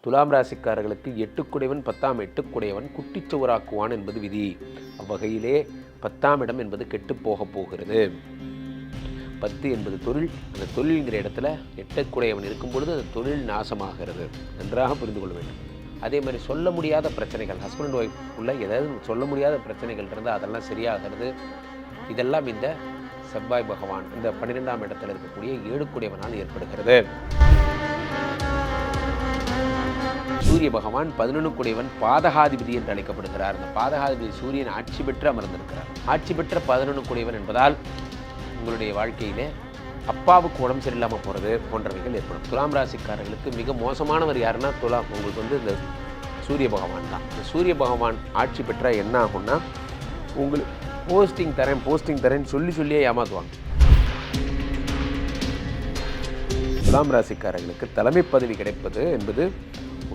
துலாம் ராசிக்காரர்களுக்கு எட்டுக்குடையவன் 10ஆம் எட்டுக்குடையவன் குட்டிச்சுவராக்குவான் என்பது விதி. அவ்வகையிலே 10ஆம் இடம் என்பது கெட்டு போக போகிறது. 10 என்பது தொழில். அந்த தொழில்ங்கிற இடத்துல எட்டுக்குடையவன் இருக்கும் பொழுது அந்த தொழில் நாசமாகிறது. நன்றாக புரிந்து கொள்ள வேண்டும். அதே மாதிரி சொல்ல முடியாத பிரச்சனைகள், ஹஸ்பண்ட் ஒய்ஃப் உள்ள ஏதாவது சொல்ல முடியாத பிரச்சனைகள் இருந்தால் அதெல்லாம் சரியாகிறது. இதெல்லாம் இந்த செவ்வாய் பகவான் இந்த 12ஆம் இடத்தில் இருக்கக்கூடிய ஏழுக்குடையவனால் ஏற்படுகிறது. சூரிய பகவான் 11குடையவன் பாதகாதிபதி என்று அழைக்கப்படுகிறார். இந்த பாதகாதிபதி சூரியன் ஆட்சி பெற்று அமர்ந்திருக்கிறார். ஆட்சி பெற்ற 11குடையவன் என்பதால் உங்களுடைய வாழ்க்கையிலே அப்பாவுக்கு உடம்பு சரியில்லாமல் போகிறது போன்றவைகள் ஏற்படும். துலாம் ராசிக்காரர்களுக்கு மிக மோசமானவர் யாருன்னா உங்களுக்கு இந்த சூரிய பகவான் தான். இந்த சூரிய பகவான் ஆட்சி பெற்றால் என்ன ஆகும்னா, உங்களுக்கு போஸ்டிங் தரேன்னு சொல்லியே ஏமாற்றுவாங்க. துலாம் ராசிக்காரர்களுக்கு தலைமை பதவி கிடைப்பது என்பது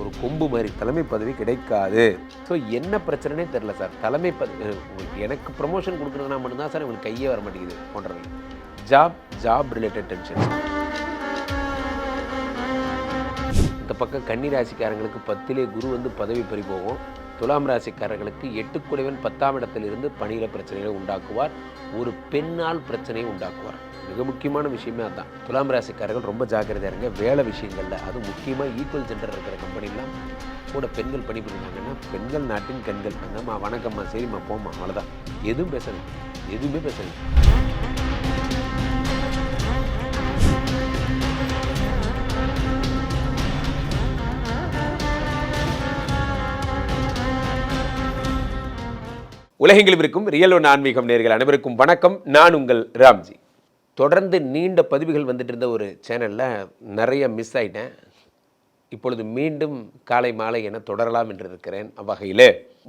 ஒரு கொம்பு மாதிரி. தலைமை பதவி கிடைக்காது. ஸோ என்ன பிரச்சனைனே தெரில சார். தலைமை பதவி உங்களுக்கு எனக்கு ப்ரமோஷன் கொடுக்குறதுனா மட்டும்தான் சார் உங்களுக்கு கையே வர மாட்டேங்குது போன்றவை. Job related tension. இந்த பக்கம் கன்னி ராசிக்காரங்களுக்கு 10லே குரு பதவி பறி போகும். துலாம் ராசிக்காரர்களுக்கு 8குடையவன் 10ஆம் இடத்திலிருந்து பணியில பிரச்சனைகளை உண்டாக்குவார். ஒரு பெண்ணால் பிரச்சனையை உண்டாக்குவார். மிக முக்கியமான விஷயமே அதுதான். துலாம் ராசிக்காரர்கள் ரொம்ப ஜாக்கிரதையாக இருங்க. வேலை விஷயங்களில் அது முக்கியமாக ஈக்குவல் ஜெண்டர் இருக்கிற கம்பெனிலாம் கூட பெண்கள் பணிபுரிஞ்சாங்கன்னா பெண்கள் நாட்டின் கண்கள். அந்தம்மா வணக்கம்மா, சரிம்மா, போம்மா, அவ்வளோதான். எதுவும் பேசணும். உலகெங்கிலும் இருக்கும் ரியல் ஒன் ஆன்மீகம் நேயர்கள் அனைவருக்கும் வணக்கம். நான் உங்கள் ராம்ஜி. தொடர்ந்து நீண்ட பதிவுகள் வந்துட்டு இருந்த ஒரு சேனலில் நிறைய மிஸ் ஆகிட்டேன். இப்பொழுது மீண்டும் காலை மாலை என தொடரலாம் என்று இருக்கிறேன். அவ்வகையில்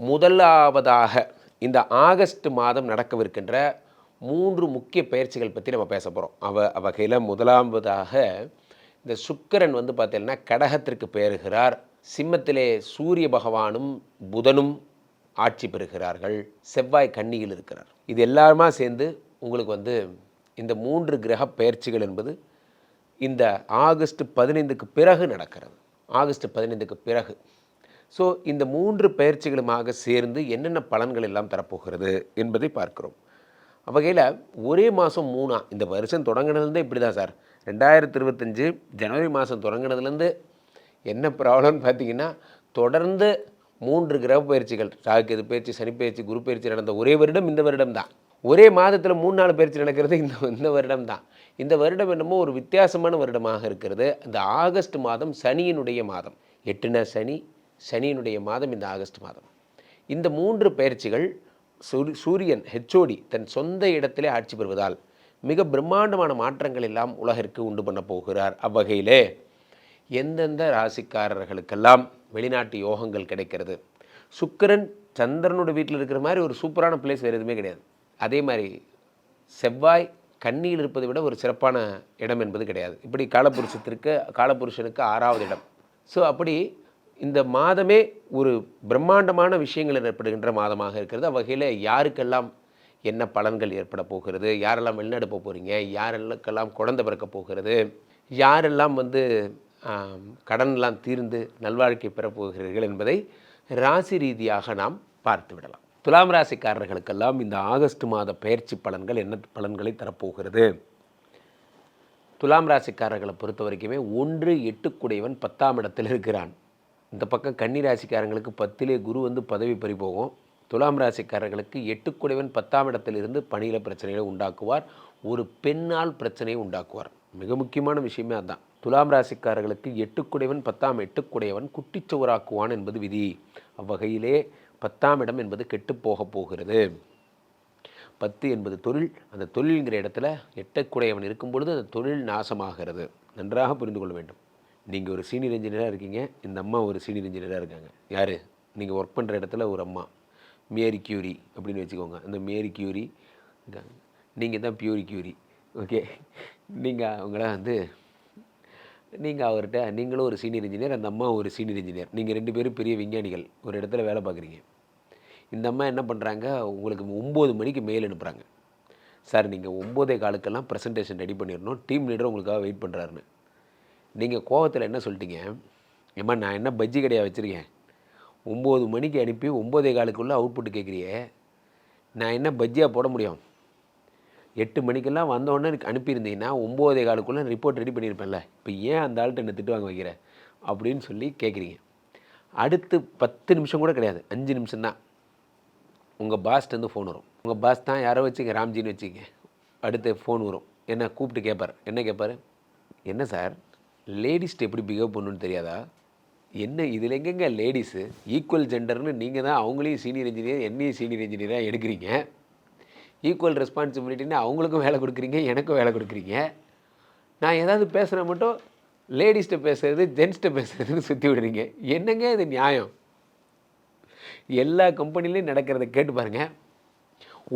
முதலாவதாக இந்த ஆகஸ்ட் மாதம் நடக்கவிருக்கின்ற 3 முக்கிய பயிற்சிகள் பற்றி நம்ம பேச போகிறோம். அவ்வகையில் முதலாவதாக இந்த சுக்கிரன் பார்த்தீங்கன்னா கடகத்திற்கு பெயர்கிறார். சிம்மத்திலே சூரிய பகவானும் புதனும் ஆட்சி பெறுகிறார்கள். செவ்வாய் கன்னியில் இருக்கிறார். இது எல்லாருமா சேர்ந்து உங்களுக்கு இந்த 3 கிரக பயிற்சிகள் என்பது இந்த ஆகஸ்ட் 15க்கு பிறகு நடக்கிறது. ஆகஸ்ட் 15க்கு பிறகு. ஸோ இந்த 3 பயிற்சிகளுமாக சேர்ந்து என்னென்ன பலன்கள் எல்லாம் தரப்போகிறது என்பதை பார்க்கிறோம். வகையில் ஒரே மாதம் 3 இந்த வருஷம் தொடங்கினதுலேருந்தே இப்படி தான் சார். 2025 ஜனவரி மாதம் தொடங்கினதுலேருந்து என்ன ப்ராப்ளம்னு பார்த்தீங்கன்னா, தொடர்ந்து 3 கிரக பயிற்சிகள், ராகுகேது பயிற்சி, சனி பயிற்சி, குரு பயிற்சி நடந்த ஒரே வருடம் இந்த வருடம் தான். ஒரே மாதத்தில் 3-4 பயிற்சி நடக்கிறது இந்த வருடம் தான். இந்த வருடம் என்னமோ ஒரு வித்தியாசமான வருடமாக இருக்கிறது. இந்த ஆகஸ்ட் மாதம் சனியினுடைய மாதம். 8னா சனியினுடைய மாதம் இந்த ஆகஸ்ட் மாதம். இந்த 3 பயிற்சிகள் சூரியன் ஹெச்ஓடி தன் சொந்த இடத்திலே ஆட்சி பெறுவதால் மிக பிரம்மாண்டமான மாற்றங்கள் எல்லாம் உலகிற்கு உண்டு பண்ண போகிறார். அவ்வகையிலே எந்தெந்த ராசிக்காரர்களுக்கெல்லாம் வெளிநாட்டு யோகங்கள் கிடைக்கிறது. சுக்கிரன் சந்திரனோட வீட்டில் இருக்கிற மாதிரி ஒரு சூப்பரான பிளேஸ் வேறு எதுவுமே கிடையாது. அதே மாதிரி செவ்வாய் கன்னியில் இருப்பதை விட ஒரு சிறப்பான இடம் என்பது கிடையாது. இப்படி காலபுருஷனுக்கு 6வது இடம். ஸோ அப்படி இந்த மாதமே ஒரு பிரம்மாண்டமான விஷயங்கள் ஏற்படுகின்ற மாதமாக இருக்கிறது. அவ்வகையில் யாருக்கெல்லாம் என்ன பலன்கள் ஏற்பட போகிறது, யாரெல்லாம் வெளிநாடு போக போகிறீங்க, யாரெல்லாம் குழந்தை பிறக்க போகிறது, யாரெல்லாம் கடன்லாம் தீர்ந்து நல்வாழ்க்கை பெறப்போகிறீர்கள் என்பதை ராசி ரீதியாக நாம் பார்த்து விடலாம். துலாம் ராசிக்காரர்களுக்கெல்லாம் இந்த ஆகஸ்ட் மாத பயிற்சி பலன்கள் என்ன பலன்களை தரப்போகிறது? துலாம் ராசிக்காரர்களை பொறுத்த வரைக்குமே 1-8குடையவன் 10ஆம் இடத்தில் இருக்கிறான். இந்த பக்கம் கன்னி ராசிக்காரங்களுக்கு 10லே குரு பதவி பறி போகும். துலாம் ராசிக்காரர்களுக்கு 8குடையவன் 10ஆம் இடத்திலிருந்து பணியில் பிரச்சனைகளை உண்டாக்குவார். ஒரு பெண்ணால் பிரச்சனையை உண்டாக்குவார். மிக முக்கியமான விஷயமே அதுதான். துலாம் ராசிக்காரர்களுக்கு 8குடையவன் 10ஆம் எட்டுக்குடையவன் குட்டிச்சுவராக்குவான் என்பது விதி. அவ்வகையிலே 10ஆம் இடம் என்பது கெட்டு போக போகிறது. 10 என்பது தொழில். அந்த தொழில்ங்கிற இடத்துல 8குடையவன் இருக்கும் பொழுது அந்த தொழில் நாசமாகிறது. நன்றாக புரிந்து கொள்ள வேண்டும். நீங்கள் ஒரு சீனியர் இன்ஜினியராக இருக்கீங்க, இந்த அம்மா ஒரு சீனியர் இன்ஜினியராக இருக்காங்க. யார்? நீங்கள் ஒர்க் பண்ணுற இடத்துல ஒரு அம்மா மேரி கியூரி அப்படின்னு வச்சுக்கோங்க. அந்த மேரி கியூரி நீங்கள் தான் பியூரி கியூரி. ஓகே, நீங்கள் அவங்கள நீங்கள் அவர்கிட்ட நீங்களும் ஒரு சீனியர் இன்ஜினியர், அந்த அம்மா ஒரு சீனியர் இன்ஜினியர். நீங்கள் 2 பேரும் பெரிய விஞ்ஞானிகள், ஒரு இடத்துல வேலை பார்க்குறீங்க. இந்த அம்மா என்ன பண்ணுறாங்க, உங்களுக்கு 9 மணிக்கு மெயில் அனுப்புகிறாங்க. சார் நீங்கள் 9:15 ப்ரெசன்டேஷன் ரெடி பண்ணிடணும், டீம் லீடர் உங்களுக்காக வெயிட் பண்ணுறாருன்னு. நீங்கள் கோவத்தில் என்ன சொல்லிட்டீங்க, ஏம்மா நான் என்ன பஜ்ஜி கடையாக வச்சுருக்கேன், 9 மணிக்கு அனுப்பி 9:15க்குள்ளே அவுட்புட்டு கேட்குறியே, நான் என்ன பஜ்ஜியாக போட முடியும்? 8 மணிக்கெல்லாம் வந்தோடனே எனக்கு அனுப்பியிருந்தீங்கன்னா 9:15க்குள்ளே ரிப்போர்ட் ரெடி பண்ணியிருப்பேன்ல. இப்போ ஏன் அந்த ஆள்கிட்ட என்ன திட்டு வாங்க வைக்கிற அப்படின்னு சொல்லி கேட்குறீங்க. அடுத்து 10 நிமிஷம் கூட கிடையாது, 5 நிமிஷம்தான் உங்கள் பாஸ்ட்டேருந்து ஃபோன் வரும். உங்கள் பாஸ் தான் யாரோ வச்சுங்க, ராம்ஜின்னு வச்சுங்க. அடுத்து ஃபோன் வரும், என்ன கூப்பிட்டு கேட்பார். என்ன கேட்பார்? என்ன சார் லேடிஸ்ட்டு எப்படி பிஹேவ் பண்ணணுன்னு தெரியாதா? என்ன இதில் எங்கெங்க லேடிஸு ஈக்குவல் ஜெண்டர்னு நீங்கள் தான் அவங்களையும் சீனியர் இன்ஜினியர் என்னையும் சீனியர் இன்ஜினியராக எடுக்கிறீங்க. ஈக்குவல் ரெஸ்பான்சிபிலிட்டின்னு அவங்களுக்கும் வேலை கொடுக்குறீங்க, எனக்கும் வேலை கொடுக்குறீங்க. நான் ஏதாவது பேசுகிற மட்டும் லேடிஸ்கிட்ட பேசுகிறது ஜென்ஸ்கிட்ட பேசுகிறதுன்னு சுற்றி விடுறீங்க. என்னங்க இது நியாயம்? எல்லா கம்பெனிலையும் நடக்கிறத கேட்டு பாருங்கள்.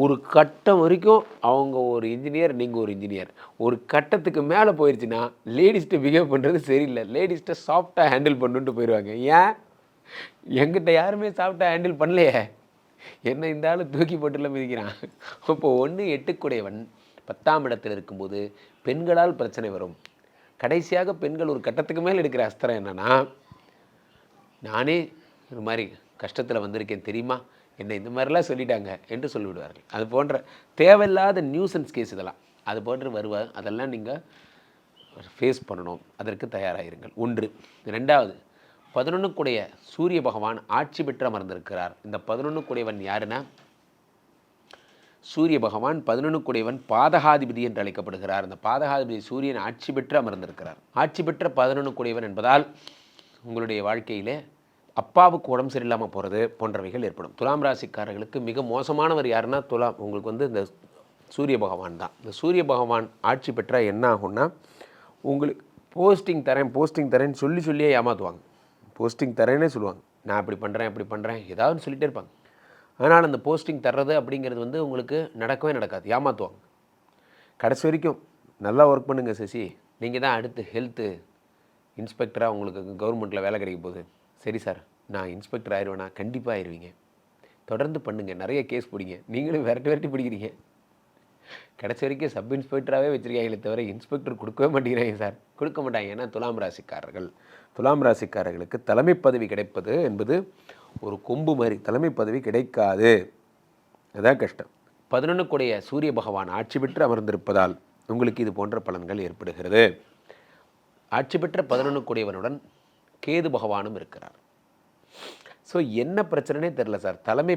ஒரு கட்டம் வரைக்கும் அவங்க ஒரு இன்ஜினியர், நீங்கள் ஒரு இன்ஜினியர். ஒரு கட்டத்துக்கு மேலே போயிடுச்சுன்னா லேடிஸ்கிட்ட பிஹேவ் பண்ணுறது சரியில்லை, லேடிஸ்கிட்ட சாஃப்டாக ஹேண்டில் பண்ணுன்ட்டு போயிடுவாங்க. ஏன் எங்கிட்ட யாருமே சாஃப்டாக ஹேண்டில் பண்ணலையே, என்ன இந்த ஆள் தூக்கி போட்டுல மிதிக்கிறான். அப்போ 1-8 10ஆம் இடத்தில் இருக்கும்போது பெண்களால் பிரச்சனை வரும். கடைசியாக பெண்கள் ஒரு கட்டத்துக்கு மேலே எடுக்கிற அஸ்திரம் என்னென்னா, நானே இது மாதிரி கஷ்டத்தில் வந்திருக்கேன் தெரியுமா, என்னை இந்த மாதிரிலாம் சொல்லிட்டாங்க என்று சொல்லிவிடுவார்கள். அது போன்ற தேவையில்லாத நியூசன்ஸ் கேஸ் இதெல்லாம் அது போன்று வருவார். அதெல்லாம் நீங்கள் ஃபேஸ் பண்ணணும், அதற்கு தயாராகிருங்கள். 1. 2வது 11 சூரிய பகவான் ஆட்சி பெற்று அமர்ந்திருக்கிறார். இந்த 11 யாருன்னா, சூரிய பகவான் 11 பாதகாதிபதி என்று அழைக்கப்படுகிறார். இந்த பாதகாதிபதி சூரியன் ஆட்சி பெற்று அமர்ந்திருக்கிறார். ஆட்சி பெற்ற 11 என்பதால் உங்களுடைய வாழ்க்கையிலே அப்பாவுக்கு உடம்பு சரியில்லாமல் போகிறது போன்றவைகள் ஏற்படும். துலாம் ராசிக்காரர்களுக்கு மிக மோசமானவர் யாருன்னா உங்களுக்கு இந்த சூரிய பகவான் தான். இந்த சூரிய பகவான் ஆட்சி பெற்றால் என்ன ஆகும்னா, உங்களுக்கு போஸ்டிங் தரேன்னு சொல்லியே ஏமாற்றுவாங்க. போஸ்டிங் தரேன்னே சொல்லுவாங்க, நான் அப்படி பண்ணுறேன் ஏதாவது சொல்லிகிட்டே இருப்பாங்க. அதனால் அந்த போஸ்டிங் தர்றது அப்படிங்கிறது உங்களுக்கு நடக்கவே நடக்காது, ஏமாற்றுவாங்க. கடைசி வரைக்கும் நல்லா ஒர்க் பண்ணுங்கள் சசி, நீங்கள் தான் அடுத்து ஹெல்த்து இன்ஸ்பெக்டராக உங்களுக்கு கவர்மெண்ட்டில் வேலை கிடைக்க போகுது. சரி சார், நான் இன்ஸ்பெக்டர் ஆயிடுவேனா? கண்டிப்பாக ஆயிடுவீங்க, தொடர்ந்து பண்ணுங்கள், நிறைய கேஸ் பிடிங்க. நீங்களும் விரட்டி பிடிக்கிறீங்க. கடைசி வரைக்கும் சப் இன்ஸ்பெக்டராகவே வச்சுருக்காங்களே தவிர இன்ஸ்பெக்டர் கொடுக்கவே மாட்டேங்கிறாங்க சார். கொடுக்க மாட்டாங்க. ஏன்னா துலாம் ராசிக்காரர்களுக்கு தலைமை பதவி கிடைப்பது என்பது ஒரு கொம்பு மாதிரி. தலைமை பதவி கிடைக்காது, அதான் கஷ்டம். 11 சூரிய பகவான் ஆட்சி பெற்று அமர்ந்திருப்பதால் உங்களுக்கு இது போன்ற பலன்கள் ஏற்படுகிறது. ஆட்சி பெற்ற 11 கேது பகவானும் இருக்கிறார். ஸோ என்ன பிரச்சனைனே தெரில சார், தலைமை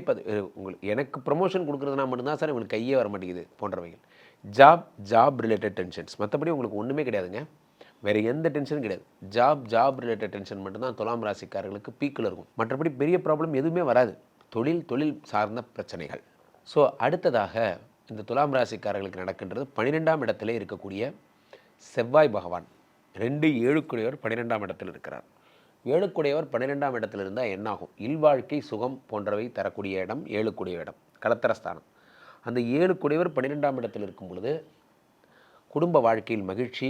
உங்களுக்கு எனக்கு ப்ரமோஷன் கொடுக்குறதுனா மட்டும்தான் சார் உங்களுக்கு கையே வர மாட்டேங்குது போன்றவைகள். ஜாப் ரிலேட்டட் டென்ஷன்ஸ், மற்றபடி உங்களுக்கு ஒன்றுமே கிடையாதுங்க. வேறு எந்த டென்ஷனும் கிடையாது. ஜாப் ரிலேட்டட் டென்ஷன் மட்டும்தான் துலாம் ராசிக்காரர்களுக்கு பீக்கில் இருக்கும். மற்றபடி பெரிய ப்ராப்ளம் எதுவுமே வராது. தொழில் சார்ந்த பிரச்சனைகள். ஸோ அடுத்ததாக இந்த துலாம் ராசிக்காரர்களுக்கு நடக்கின்றது 12ஆம் இடத்திலே இருக்கக்கூடிய செவ்வாய் பகவான். 2-7 12ஆம் இடத்தில் இருக்கிறார். 7 12ஆம் இடத்தில் இருந்தால் என்னாகும்? இல்வாழ்க்கை சுகம் போன்றவை தரக்கூடிய இடம் 7 இடம், கலத்திரஸ்தானம். அந்த 7 12ஆம் இடத்தில் இருக்கும் பொழுது குடும்ப வாழ்க்கையில் மகிழ்ச்சி,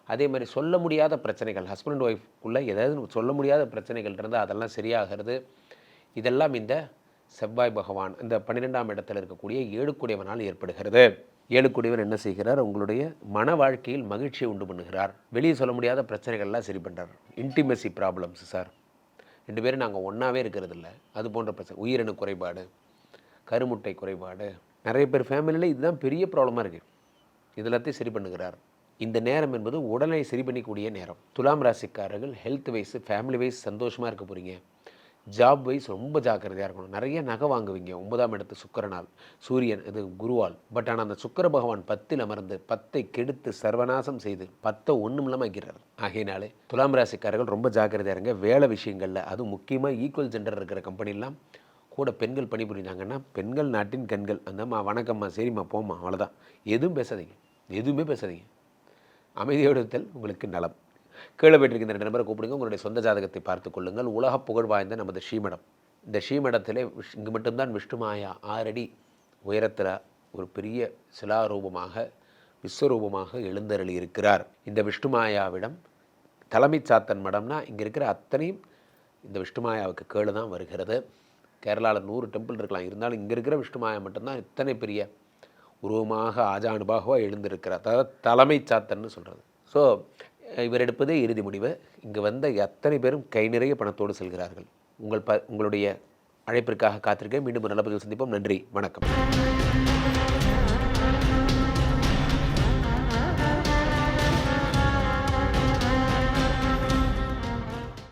அதே மாதிரி சொல்ல முடியாத பிரச்சனைகள், ஹஸ்பண்ட் அண்ட் ஒய்ஃப்குள்ளே ஏதாவது சொல்ல முடியாத பிரச்சனைகள் இருந்தால் அதெல்லாம் சரியாகிறது. இதெல்லாம் இந்த செவ்வாய் பகவான் இந்த 12ஆம் இடத்தில் இருக்கக்கூடிய 7 ஏற்படுகிறது. 7 என்ன செய்கிறார்? உங்களுடைய மன வாழ்க்கையில் மகிழ்ச்சியை உண்டு பண்ணுகிறார். வெளியே சொல்ல முடியாத பிரச்சனைகள்லாம் சரி பண்ணுறார். இன்டிமெசி ப்ராப்ளம்ஸ் சார், 2 பேரும் நாங்கள் ஒன்றாவே இருக்கிறது இல்லை, அது போன்ற பிரச்சனை, உயிரணு குறைபாடு, கருமுட்டை குறைபாடு, நிறைய பேர் ஃபேமிலியில் இதுதான் பெரிய ப்ராப்ளமாக இருக்குது. இதெல்லாத்தையும் சரி பண்ணுகிறார். இந்த நேரம் என்பது உடலை சரி பண்ணிக்கூடிய நேரம். துலாம் ராசிக்காரர்கள் ஹெல்த் வைஸ், ஃபேமிலி வைஸ் சந்தோஷமாக இருக்க போகிறீங்க. ஜாப் வைஸ் ரொம்ப ஜாக்கிரதையாக இருக்கணும். நிறைய நகை வாங்குவீங்க. 9ஆம் இடத்து சுக்கிரனால், சூரியன் இது குருவால். பட் ஆனால் அந்த சுக்கிர பகவான் 10ல் அமர்ந்து 10ஐ கெடுத்து சர்வநாசம் செய்து 10 ஒன்றும் இல்லாமல் ஆக்கிறார். ஆகையினாலே துலாம் ராசிக்காரர்கள் ரொம்ப ஜாக்கிரதையாக இருங்க. வேலை விஷயங்களில், அதுவும் முக்கியமாக ஈக்குவல் ஜெண்டர் இருக்கிற கம்பெனிலாம் கூட பெண்கள் பணிபுரிஞ்சாங்கன்னா பெண்கள் நாட்டின் கண்கள். அந்தம்மா வணக்கம்மா, சரிம்மா, போம்மா, அவ்வளோதான். எதுவுமே பேசாதீங்க. அமைதியோடுத்தல் உங்களுக்கு நலம். கீழே போயிட்டிருக்கிற 2 நபரை கூப்பிடுங்க. உங்களுடைய சொந்த ஜாதகத்தை பார்த்து கொள்ளுங்கள். உலக புகழ் வாய்ந்த நமது ஸ்ரீமடம். இந்த ஸ்ரீமடத்திலே இங்கு மட்டும்தான் விஷ்ணுமாயா 6 அடி உயரத்தில் ஒரு பெரிய சிலாரூபமாக, விஸ்வரூபமாக எழுந்தருளி இருக்கிறார். இந்த விஷ்ணுமாயாவிடம் தலைமை சாத்தன் மடம்னா இங்கே இருக்கிற அத்தனையும் இந்த விஷ்ணுமாயாவுக்கு கீழே தான் வருகிறது. கேரளாவில் 100 டெம்பிள் இருக்கலாம், இருந்தாலும் இங்கே இருக்கிற விஷ்ணுமாயா மட்டும்தான் இத்தனை பெரிய உருவமாக ஆஜானுபாகவாக எழுந்திருக்கிறார். அதாவது தலைமை சாத்தன்னு சொல்கிறது. ஸோ இவர் எடுப்பதே இறுதி முடிவு. இங்கு வந்த அத்தனை பேரும் கை நிறைய பணத்தோடு செல்கிறார்கள். உங்களுடைய அழைப்பிற்காக காத்திருக்கேன். மீண்டும் ஒரு நல்ல பதிவில் சந்திப்போம். நன்றி, வணக்கம்.